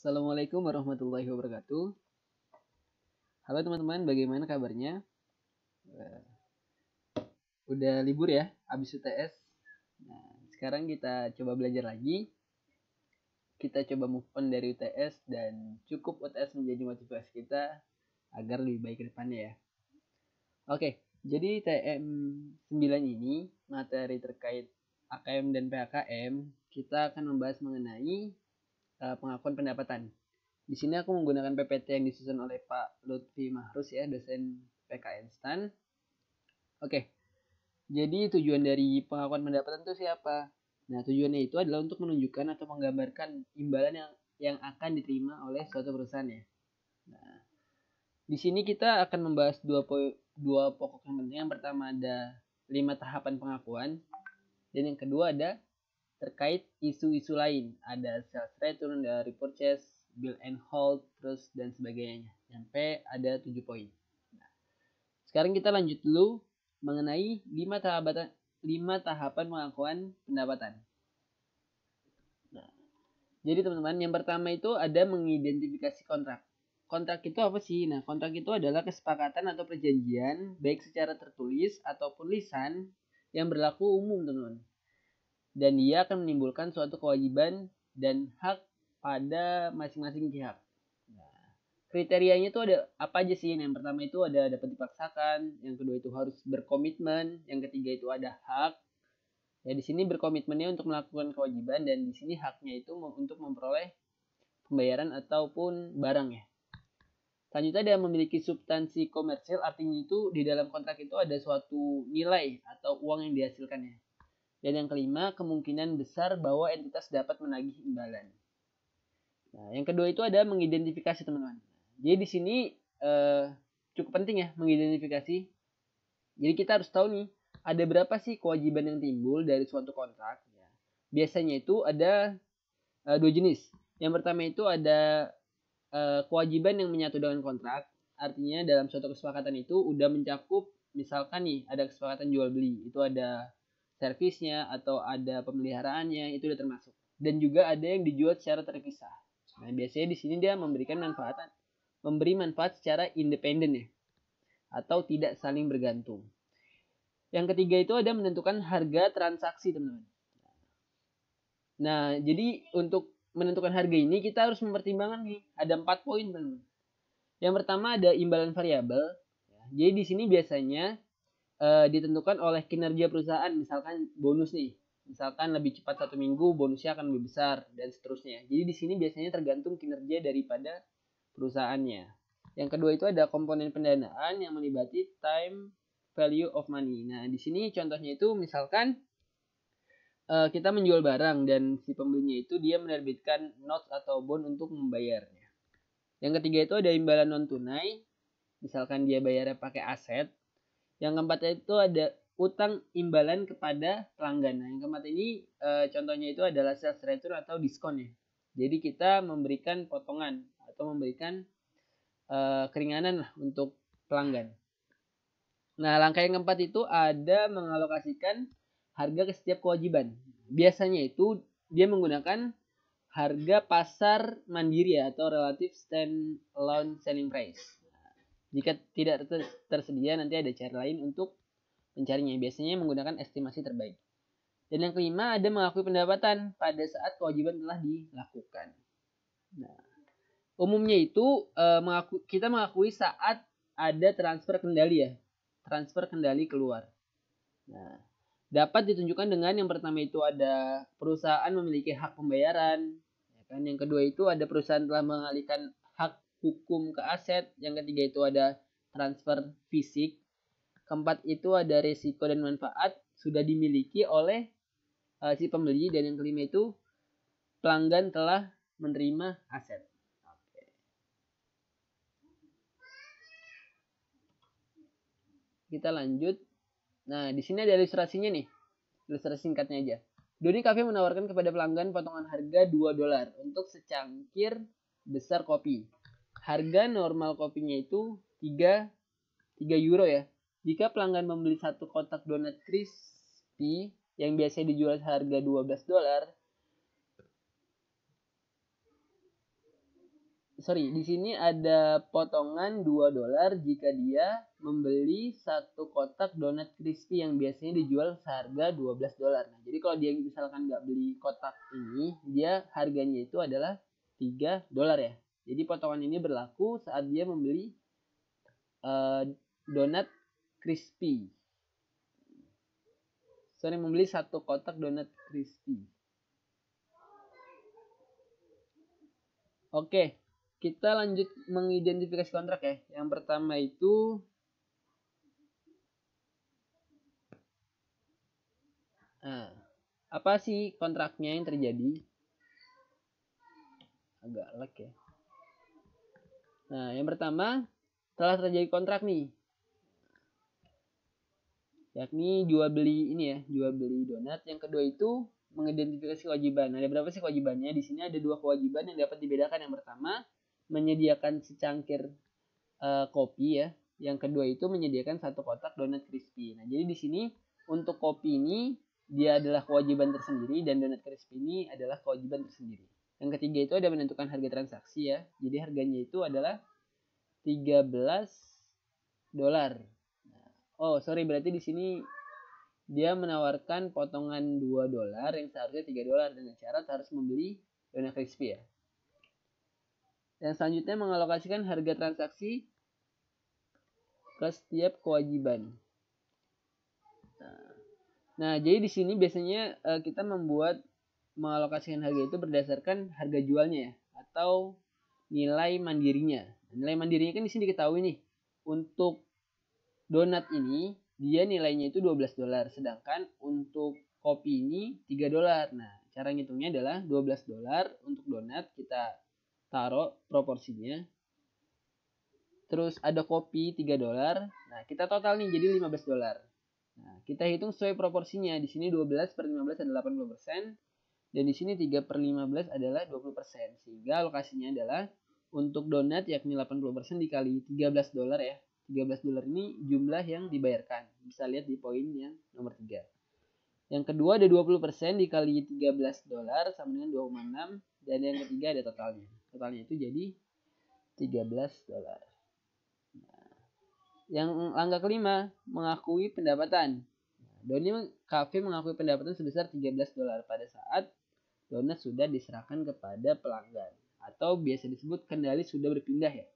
Assalamualaikum warahmatullahi wabarakatuh. Halo teman-teman, bagaimana kabarnya? Udah libur ya, habis UTS. Nah, sekarang kita coba belajar lagi. Kita coba move on dari UTS dan cukup UTS menjadi motivasi kita agar lebih baik ke depannya ya. Oke, jadi TM 9 ini materi terkait AKM dan PHKM, kita akan membahas mengenai pengakuan pendapatan. Di sini aku menggunakan PPT yang disusun oleh Pak Lutfi Mahrus ya, dosen PKN STAN. Oke, jadi tujuan dari pengakuan pendapatan itu siapa? Nah, tujuannya itu adalah untuk menunjukkan atau menggambarkan imbalan yang akan diterima oleh suatu perusahaan ya. Nah, di sini kita akan membahas dua pokok yang penting. Yang pertama ada 5 tahapan pengakuan, dan yang kedua ada terkait isu-isu lain. Ada sales return, ada repurchase, bill and hold, terus dan sebagainya. Sampai ada 7 poin. Nah, sekarang kita lanjut dulu mengenai 5 tahapan pengakuan pendapatan. Nah, jadi teman-teman, yang pertama itu ada mengidentifikasi kontrak. Kontrak itu apa sih? Nah, kontrak itu adalah kesepakatan atau perjanjian baik secara tertulis ataupun lisan yang berlaku umum, teman-teman. Dan dia akan menimbulkan suatu kewajiban dan hak pada masing-masing pihak. Nah, kriterianya itu ada apa aja sih? Yang pertama itu ada dapat dipaksakan, yang kedua itu harus berkomitmen, yang ketiga itu ada hak. Ya, di sini berkomitmennya untuk melakukan kewajiban, dan di sini haknya itu untuk memperoleh pembayaran ataupun barang ya. Selanjutnya ada memiliki substansi komersil, artinya itu di dalam kontrak itu ada suatu nilai atau uang yang dihasilkannya. Dan yang kelima, kemungkinan besar bahwa entitas dapat menagih imbalan. Nah, yang kedua itu ada mengidentifikasi, teman-teman. Jadi di sini cukup penting ya mengidentifikasi. Jadi kita harus tahu nih, ada berapa sih kewajiban yang timbul dari suatu kontrak. Ya. Biasanya itu ada 2 jenis. Yang pertama itu ada kewajiban yang menyatu dengan kontrak. Artinya dalam suatu kesepakatan itu udah mencakup, misalkan nih ada kesepakatan jual beli, itu ada servisnya atau ada pemeliharaannya, itu udah termasuk. Dan juga ada yang dijual secara terpisah. Nah, biasanya di sini dia memberi manfaat secara independen ya, atau tidak saling bergantung. Yang ketiga itu ada menentukan harga transaksi, teman-teman. Nah, jadi untuk menentukan harga ini kita harus mempertimbangkan nih, ada 4 poin, teman-teman. Yang pertama ada imbalan variabel. Jadi di sini biasanya ditentukan oleh kinerja perusahaan, misalkan bonus nih, misalkan lebih cepat 1 minggu bonusnya akan lebih besar dan seterusnya. Jadi di sini biasanya tergantung kinerja daripada perusahaannya. Yang kedua itu ada komponen pendanaan yang melibatkan time value of money. Nah, di sini contohnya itu misalkan kita menjual barang dan si pembelinya itu dia menerbitkan notes atau bond untuk membayarnya. Yang ketiga itu ada imbalan non tunai, misalkan dia bayarnya pakai aset. Yang keempat itu ada utang imbalan kepada pelanggan. Nah, yang keempat ini contohnya itu adalah sales return atau diskon ya. Jadi kita memberikan potongan atau memberikan keringanan lah untuk pelanggan. Nah, langkah yang keempat itu ada mengalokasikan harga ke setiap kewajiban. Biasanya itu dia menggunakan harga pasar mandiri ya, atau relative stand alone selling price. Jika tidak tersedia, nanti ada cara lain untuk mencarinya. Biasanya menggunakan estimasi terbaik. Dan yang kelima ada mengakui pendapatan pada saat kewajiban telah dilakukan. Nah, umumnya itu kita mengakui saat ada transfer kendali ya. Transfer kendali keluar. Nah, dapat ditunjukkan dengan yang pertama itu ada perusahaan memiliki hak pembayaran. Ya kan? Yang kedua itu ada perusahaan telah mengalihkan hak hukum ke aset. Yang ketiga itu ada transfer fisik. Keempat itu ada risiko dan manfaat sudah dimiliki oleh si pembeli. Dan yang kelima itu pelanggan telah menerima aset. Oke. Kita lanjut. Nah, di sini ada ilustrasinya nih. Ilustrasi singkatnya aja. Doni Cafe menawarkan kepada pelanggan potongan harga $2 untuk secangkir besar kopi. Harga normal kopinya itu 3 euro ya. Jika pelanggan membeli 1 kotak donat crispy yang biasanya dijual seharga $12, di sini ada potongan $2 jika dia membeli satu kotak donat crispy yang biasanya dijual seharga $12. Nah, jadi kalau dia misalkan nggak beli kotak ini, dia harganya itu adalah $3 ya. Jadi potongan ini berlaku saat dia membeli donat crispy. Membeli satu kotak donat crispy. Oke, kita lanjut mengidentifikasi kontrak ya. Yang pertama itu apa sih kontraknya yang terjadi? Agak lag ya. Nah, yang pertama telah terjadi kontrak nih, yakni jual beli donat. Yang kedua itu mengidentifikasi kewajiban. Ada berapa sih kewajibannya? Di sini ada 2 kewajiban yang dapat dibedakan. Yang pertama, menyediakan secangkir kopi ya. Yang kedua itu menyediakan satu kotak donat crispy. Nah, jadi di sini untuk kopi ini dia adalah kewajiban tersendiri dan donat crispy ini adalah kewajiban tersendiri. Yang ketiga itu ada menentukan harga transaksi ya. Jadi harganya itu adalah $13. Berarti di sini dia menawarkan potongan $2 yang seharusnya $3 dengan syarat harus membeli donat crispy ya. Dan selanjutnya mengalokasikan harga transaksi ke setiap kewajiban. Nah, jadi di sini biasanya kita mengalokasikan harga itu berdasarkan harga jualnya ya, atau nilai mandirinya. Nilai mandirinya kan di sini diketahui nih. Untuk donat ini dia nilainya itu $12, sedangkan untuk kopi ini $3. Nah, cara ngitungnya adalah $12 untuk donat kita taruh proporsinya. Terus ada kopi $3. Nah, kita total nih jadi $15. Nah, kita hitung sesuai proporsinya. Di sini 12/15 adalah 80%. Dan di sini 3/15 adalah 20%. Sehingga alokasinya adalah untuk donat yakni 80% dikali $13 ya. $13 ini jumlah yang dibayarkan. Bisa lihat di poin yang nomor 3. Yang kedua ada 20% dikali $13 sama dengan 2,6. Dan yang ketiga ada totalnya. Totalnya itu jadi $13. Yang langkah kelima, mengakui pendapatan. Doni Cafe mengakui pendapatan sebesar $13 pada saat donat sudah diserahkan kepada pelanggan, atau biasa disebut kendali sudah berpindah ya.